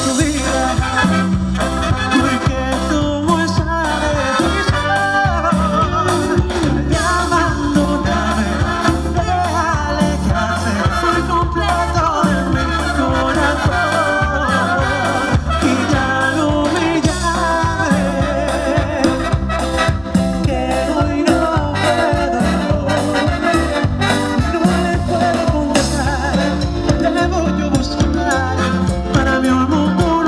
tu vida, porque tuvo esa decisión de abandonarme, de alejarse por completo de mi corazón. Y ya no me llames, que hoy no puedo, no le puedo contestar. Te voy a buscar para mi amor.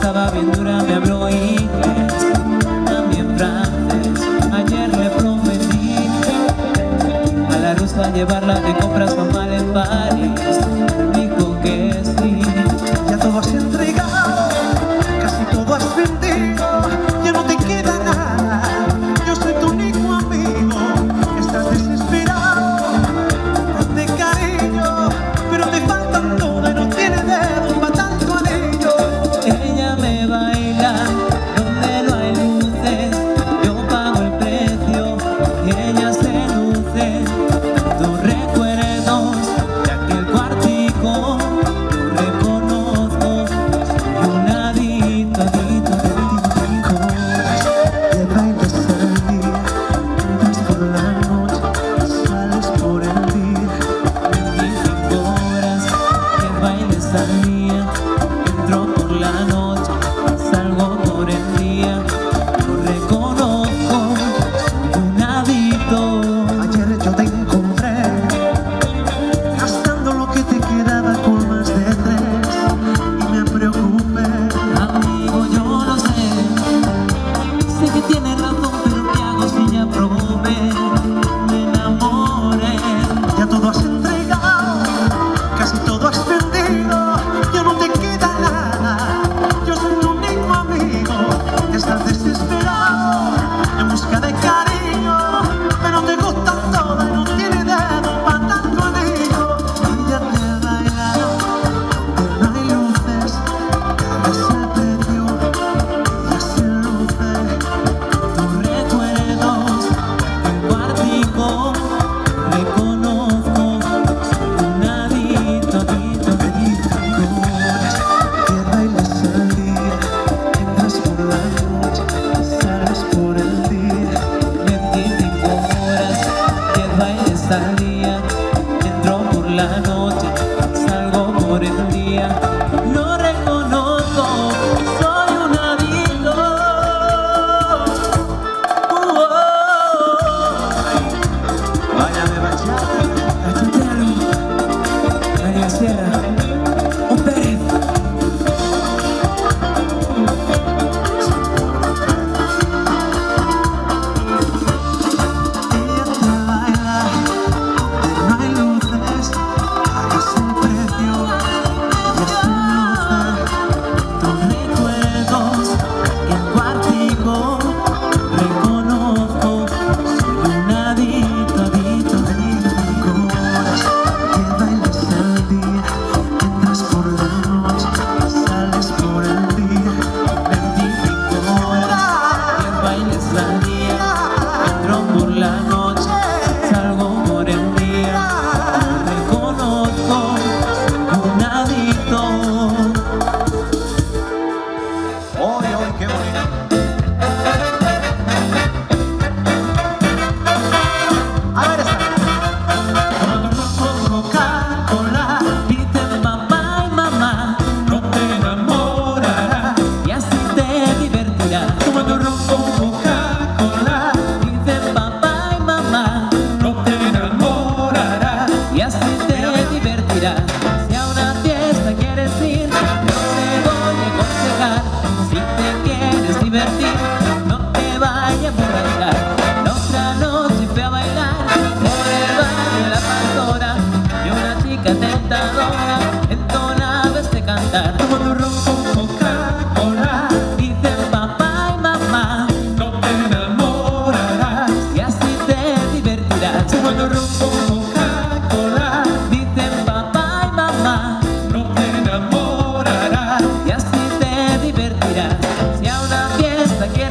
estaba bien dura, me habló inglés, también francés. Ayer le prometí a la rusa llevarla de compras normal en París. Dijo que sí. Ya todo has entregado, casi todo has vendido, ya no te queda nada. Yo soy tu único amigo, estás desesperado, date cariño, pero te faltan todo y no tienes dedos para tanto anillo. Ella me baila donde no hay luces, yo pago el precio y ella se luce. Tus recuerdos de aquel cuartico, lo reconozco, soy un adicto, adicto, adicto. Le bailas al día, entras por la noche, sales por el día. 25 horas, le bailes al día, entro por la noche, salgo por el día. Lo reconozco, soy un adicto. Ayer yo te encontré gastando lo que te quedaba con más de 3 y me preocupé. Amigo, yo lo sé que tienes razón, pero ¿qué hago si ya probé? Me enamoré. Ya todo has entregado, casi todo has vendido, ya no te queda nada. Yo soy tu único amigo, estás desesperado en busca de cariño, pero te gustan todas y no tienes dedo para tanto anillo. Ella te baila donde no hay luces, pagas el precio, ella se luce. Tus recuerdos del cuartico, reconozco, soy un adicto, adicto, adicto. Que bailas al día, entras por la noche, sales por el día. 25 horas, que bailes al día, entro por la noche, salgo por el día. Lo reconozco, soy un adicto. Báilame bachata, bachatero, María Sierra, un Pérez. Ella te baila donde no hay luces, pagas el precio, ella se luce. Tus recuerdos, el cuartico, reconozco, soy un adicto, adicto, adicto. Que bailas al día, entras por la noche, sales por el día. 25 horas, que bailes al día, entro por la noche, salgo por el día. Reconozco, soy un adicto. ¡Oy, oy, qué bonito! A ver esta. Tomando ron con Coca-Cola, dicen papá y mamá, no te enamorarás y así te divertirás. Tomando ron con Coca-Cola, dicen papá y mamá, no te enamorarás y así te divertirás. Si a una fiesta quieres ir, yo te voy a aconsejar. Si te quieres divertir, no te vayas a emborrachar. La otra noche fui a bailar por el barrio La Pastora y una chica tentadora entonaba este cantar. Tomando ron con Coca-Cola, dicen papá y mamá, no te enamorarás y así te divertirás. Tomando ron con Coca-Cola, dicen papá y mamá, no te enamorarás y así te divertirás. Si a una fiesta quieres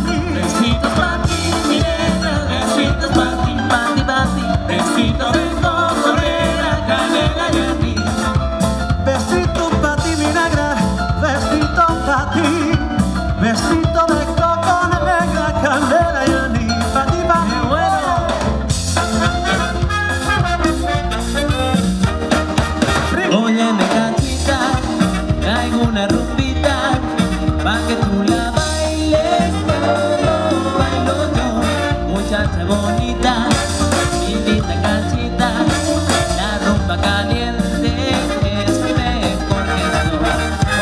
ti. Besitos pa' ti, mi negra, besitos pa' ti, pa' ti, pa' ti. Besitos de coco, negra, canela y anís. Besito pa' ti, mi negra, besito pa' ti. Besito de coco, negra, canela y anís. Pa' ti, pa' ti. Óyeme, cachita, traigo una rumbita pa' que tú la bailes como bailo yo. Muchacha bonita, invita cachita, la rumba caliente es mejor que esto.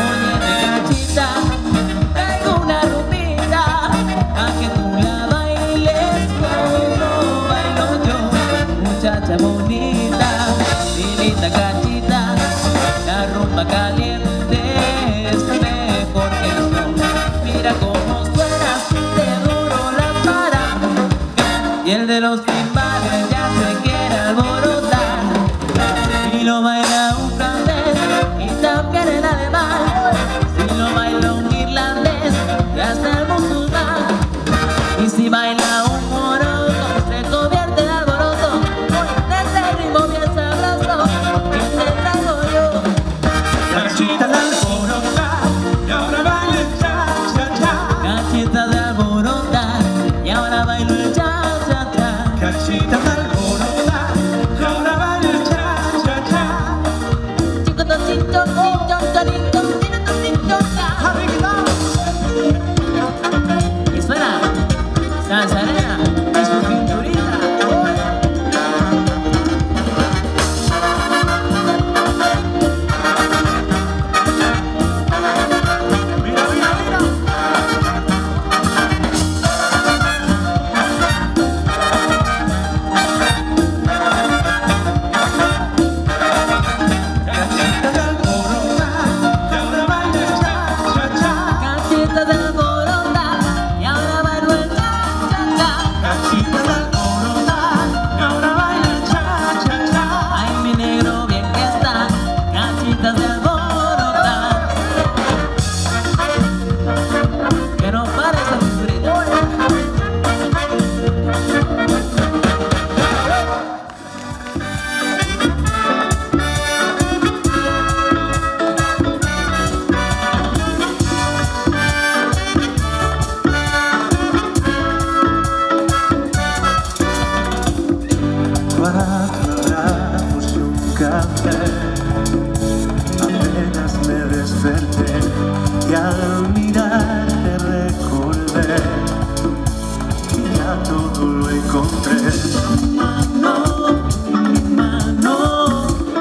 Óyeme, cachita, traigo una rumbita pa' que tú la bailes como bailo yo. Muchacha bonita, invita cachita, la rumba caliente es mejor que esto. Mira cómo suena de duro la para, y el de los timbales ya se quiere alborotar. Y lo baila un francés y también el alemán, si lo baila un irlandés y hasta el musulmán. Y si baila un morocho se convierte en alboroto. De ese ritmo bien sabroso que te traigo yo. Cachita de alborotar y ahora baila el cha-cha-cha. Cachita de alborotar y ahora bailo el cha-cha-cha. Cachita de alborotar y ahora baila el cha-cha-cha. Chico tocito, chicho, chorito, chino, chicho, cha. Y suena salsa arena y su cinturita. Mira, mira, mira. Cachita de alborotar y ahora baila el cha-cha-cha. Cachita de alborotar y ahora bailo el cha-cha-cha. Cachita de alborotar y ahora baila el cha-cha-cha. Ay, mi negro, bien que está, cachitas de alborotar. Que no pare esa cinturita. Cuatro abrazos y un café. Apenas me desperté y al mirarte recordé que ya todo lo encontré. Mi mano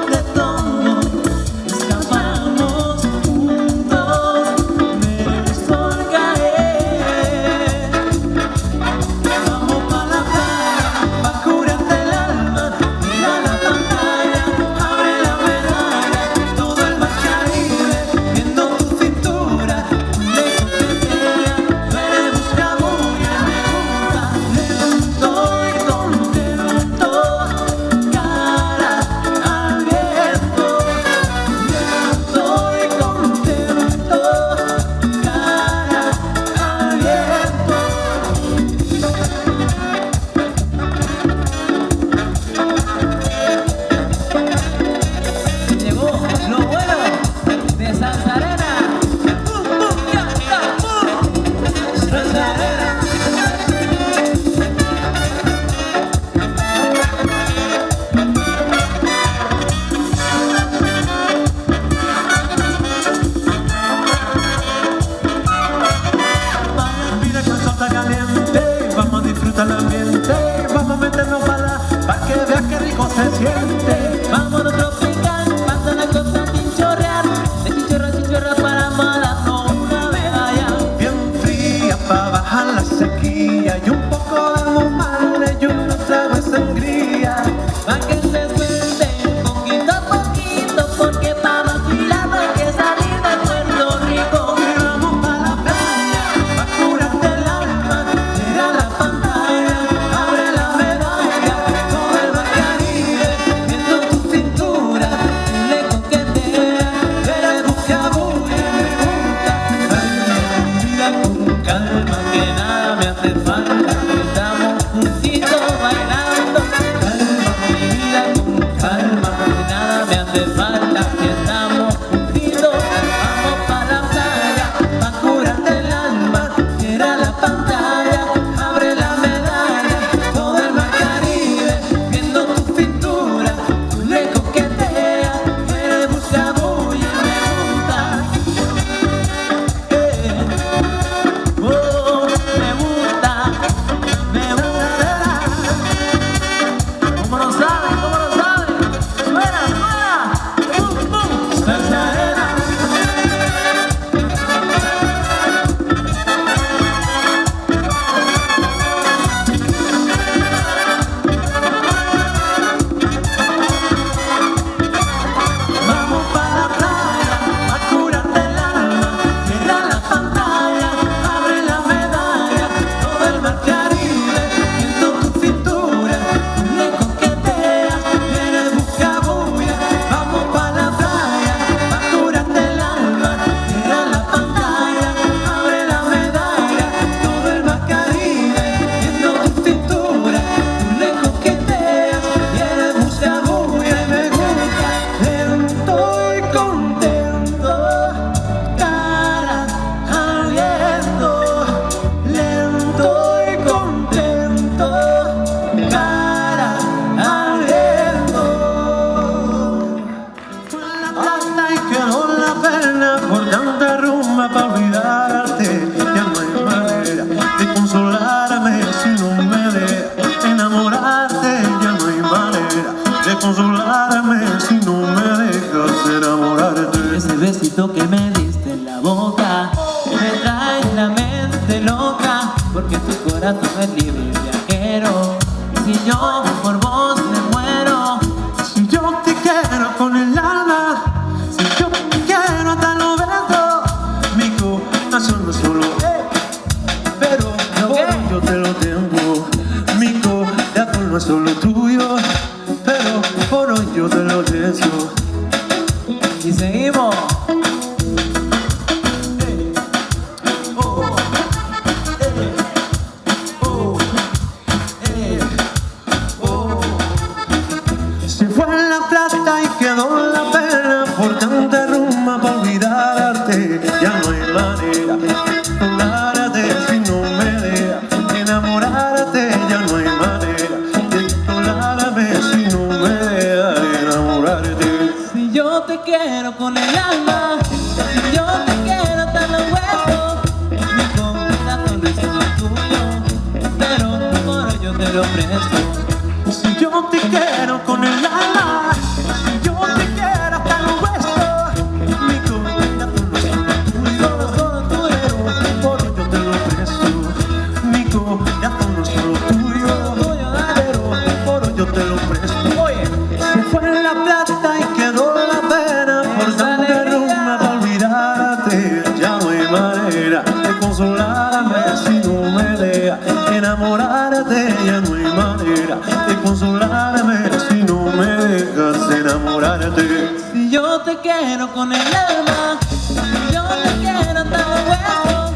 de todo, escapamos juntos del sol caer. Vamos pa' la playa, pa' curarte el alma. Mira la pantalla, abre la ventana, todo el mar Caribe, viendo tu cintura, lejos de ella, tú eres buscabulla, me gusta, lento y me hace falta. Estamos juntitos bailando. Calma, mi vida, con calma, que nada me hace falta. Estamos juntitos, vamos pa' la playa, pa' curarte el alma. Cierra la pantalla, abre la medalla, todo el mar Caribe, viendo tu cintura, tú le coqueteas, eres busca bulla y me gusta. Oh, me gusta, me gusta. ¿Cómo lo saben? ¿Cómo lo saben? ¡Suena, suena! ¡Bum, bum! ¡Salsa arena! Vamos pa' la playa, a curarte el alma. Cierra la pantalla, abre la medalla, todo el mar Caribe, viendo tu cintura, tú le coqueteas, eres busca bulla. Vamos pa' la playa, a curarte el alma. Cierra la pantalla, abre la medalla, todo el mar Caribe, viendo tu cintura, tú le coqueteas, eres busca bulla y me gusta. Lento y contento, cara al viento. Lento y contento, cara al viento. Fue la plata y quedó la pena por tanta rumba para olvidarte. Ya no hay manera de consolarme si no me dejas enamorarte. Ya no hay manera de consolarme si no me dejas enamorarte. Ese besito que me diste en la boca me trae la mente loca, porque tu corazón es libre y viajero. Y si yo por vos me muero, Si yo te quiero con el alma, si yo te quiero hasta los besos, mi corazón no es solo pero yo te lo tengo. Mi corazón no es solo tuyo, pero por hoy yo te lo deseo. y seguimos. Se fue la plata y quedó la pena por tanta rumba para olvidarte. Ya no hay manera de consolarte si no me dejas enamorarte. Ya no hay manera de consolarme si no me dejas enamorarte. Si yo te quiero con el alma, si yo te quiero hasta los huesos, mi corazón no es solo tuyo, pero tu oro yo te lo presto. Si yo te quiero con el alma, si yo te quiero hasta los huesos, mi corazón no es solo tuyo, por hoy yo te lo presto. Mi corazón no es solo tuyo, pero por hoy yo te lo presto. Oye, se fue la plata y quedó la pena por tanta rumba para olvidarte. Ya no hay manera de consolarme si no me dejas enamorarte. Ya no hay manera de consolarme si no me dejas enamorarte. Si yo te quiero con el alma, si yo te quiero hasta los huesos,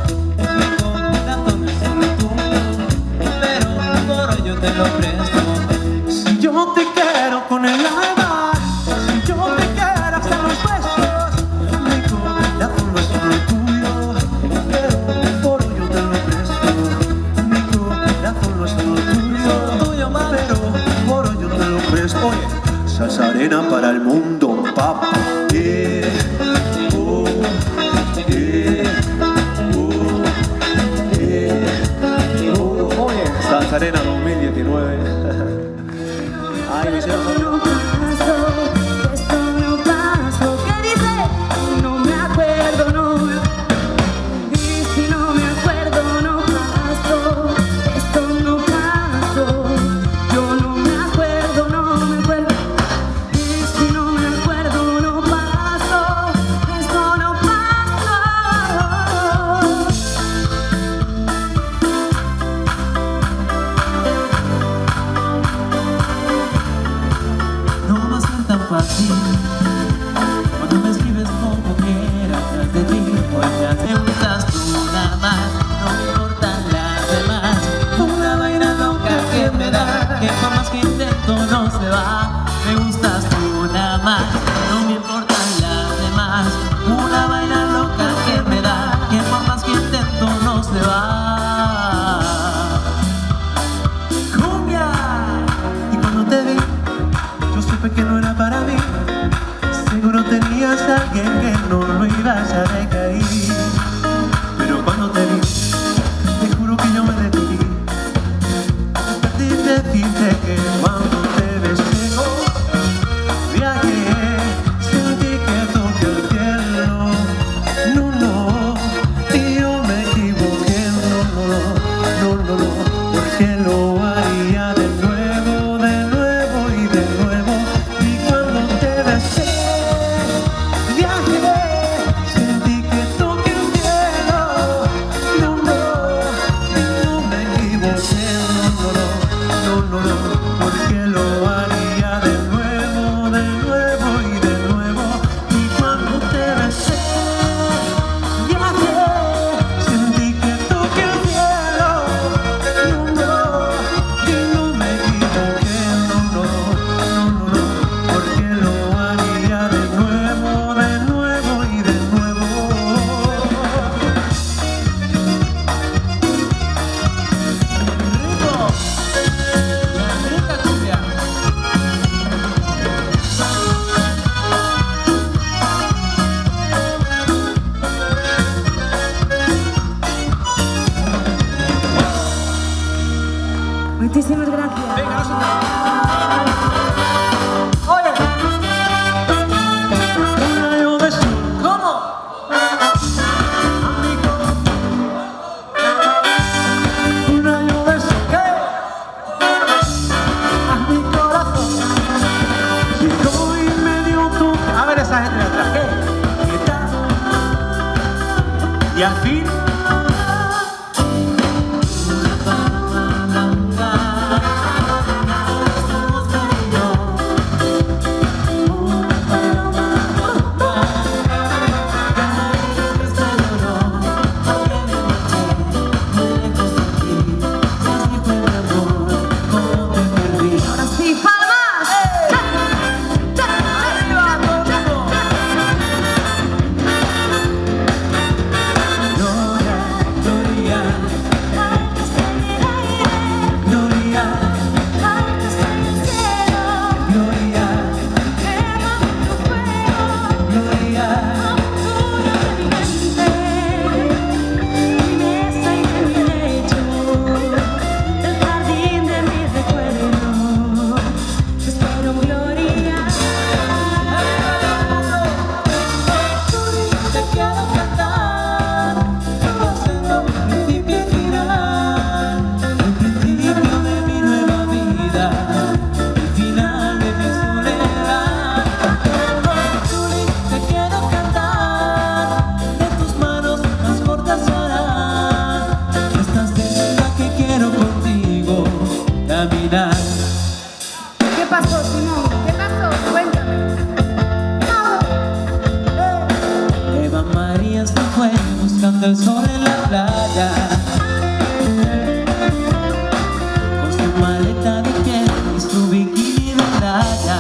mi corazón no es solo tuyo, pero por hoy yo te lo presto. Si yo te quiero con el alma, si yo te quiero hasta los huesos, mi corazón no es solo tuyo, pero por hoy yo te lo presto. Mi corazón no es solo tuyo, pero por hoy yo te lo presto. Oye, salsa arena para el mundo, papá. Oh, oh. Oye, salsa arena 2019. Ay, me hicieron No paso, esto no paso. ¿Qué dice? No me acuerdo, no. Y si no me acuerdo, no paso. Esto no paso. Yo no me acuerdo, no me acuerdo. Y si no me acuerdo, no paso. Esto no paso. No va a ser tan fácil. porque lo haría de nuevo y de nuevo. Y cuando te besé, viajé, sentí que toqué el cielo. No, me equivoqué, no, porque lo haría de nuevo y de nuevo. Y cuando te besé, viajé, sentí que toqué el cielo. No me equivoqué, no, porque lo haría de nuevo y de nuevo. Rica cumbia. Muchísimas gracias. Oye, un rayo de sol, ¿cómo? Amigo, un rayo de sol, ¿qué? A mi corazón llegó y me dio tu... A ver esa gente de atrás, ¿qué? ¿Qué tal? Y al fin Ahora sí, palmas. Gloria, Gloria, Gloria, Gloria, El jardín de mis recuerdos. Espero gloria. te quiero cantar, haciendo mi principio y final, el principio de mi nueva vida, el final de mi soledad. Juli, te quiero cantar, de tus manos más cortas serán, estás segura que quiero contigo caminar. ¿Qué pasó, Simón? ¿Qué pasó? Cuéntame. Eva María se fue buscando el sol en la playa, con su maleta de piel y su bikini de playa.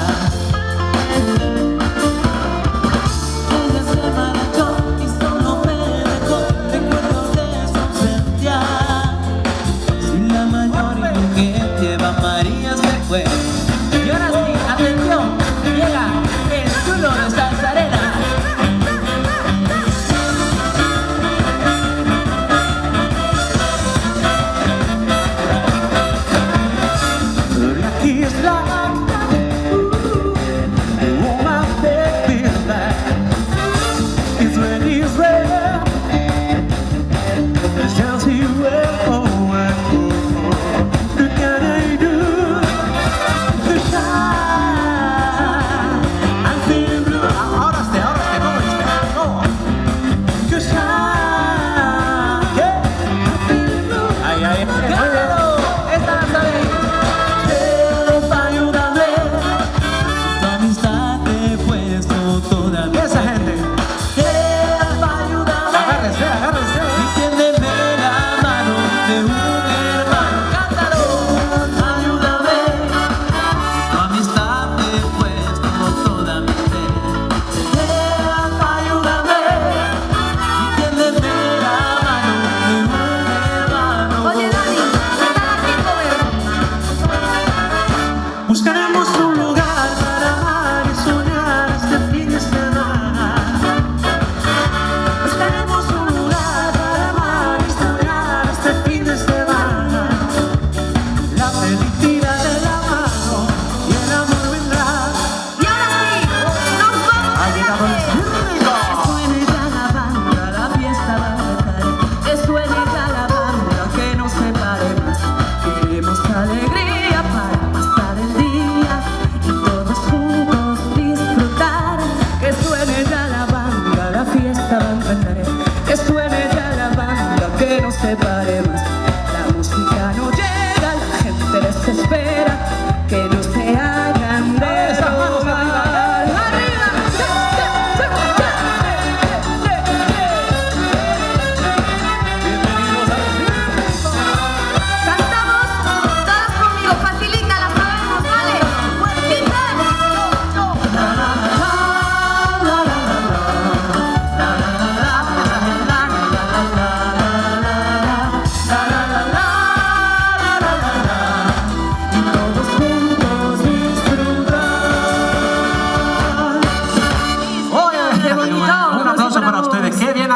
Ella se marchó y solo me dejó recuerdos de su ausencia. Sin la mayor indulgencia, Eva María se fue. Y ahora sí, atención, llega el chulo de Salsarena. Aquí es la woman that feels back. Israel. Sounds here well, oh, what can I do? The shine, I'm feeling blue. Ahora sí, ¿cómo dice? ¿Cómo? The shine, yeah, I'm feeling blue. Ay, ¡Claro! ¡Esta la sabéis! ayúdame. Tu amistad te he puesto toda mi Esa gente. ayúdame. Agárrense. Y tiéndeme la mano de un hermano. ¡Cántalo! Ayúdame. Tu amistad te he puesto toda mi fe. Ayúdame. Y tiéndeme la mano de un hermano. Oye, Dani.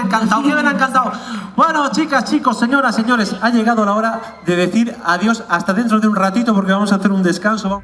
encantado, que me ha encantado. Bueno, chicas, chicos, señoras, señores, ha llegado la hora de decir adiós hasta dentro de un ratito porque vamos a hacer un descanso.